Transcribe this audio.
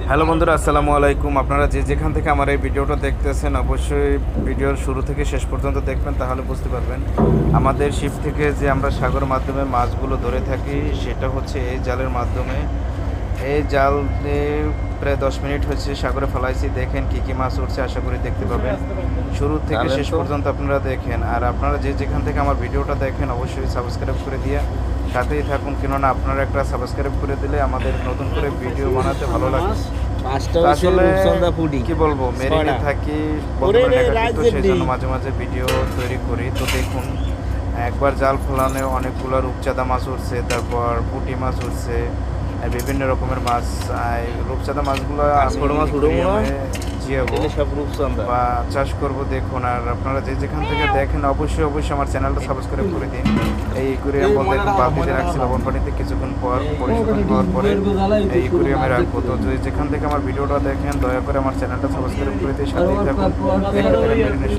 Hello বন্ধুরা, আসসালামু আলাইকুম। আপনারা যে যেখান থেকে আমার এই ভিডিওটা দেখতেছেন অবশ্যই ভিডিওর শুরু থেকে শেষ পর্যন্ত দেখবেন, তাহলে বুঝতে পারবেন আমাদের শিপ থেকে যে আমরা সাগরের মাধ্যমে মাছগুলো ধরে থাকি সেটা হচ্ছে এই জালের মাধ্যমে। এই জাল দিয়ে প্রায় 10 মিনিট হচ্ছে সাগরে ফেলাইছি। দেখেন কি কি মাছ উঠছে, আশা করি দেখতে পাবেন। শুরু থেকে শেষ পর্যন্ত আপনারা দেখেন। আর আপনারা যে যেখান থেকে আমার ভিডিওটা দেখেন অবশ্যই সাবস্ক্রাইব করে দিয়ে সাথেই থাকুন, কেননা আপনারা একটা সাবস্ক্রাইব করে দিলে আমাদের নতুন করে ভিডিও বানাতে ভালো লাগে। আসলে কি বলবো, মেরিনে থাকি বর্তমানে তো সেই জন্য মাঝে মাঝে ভিডিও তৈরি করি। তো দেখুন, একবার জাল ফেলানো অনেকগুলো রূপচাঁদা মাছ উঠছে, তারপর পুঁটি মাছ উঠছে, বিভিন্ন রকমের মাছ। রূপচাঁদা মাছগুলো বা চাষ করবো। দেখুন, আর আপনারা যে যেখান থেকে দেখেন অবশ্যই আমার চ্যানেলটা সাবস্ক্রাইব করে দিন। এই ইকুরিয়াম বলতে এখন বাদ দিতে রাখছি লবণ পানিতে, কিছুক্ষণ পর পরিশোধন করার পরে এই ইকুরিয়ামে রাখবো। তো যেখান থেকে আমার ভিডিওটা দেখেন দয়া করে আমার চ্যানেলটা সাবস্ক্রাইব করে দিয়ে সাথেই থাকুন।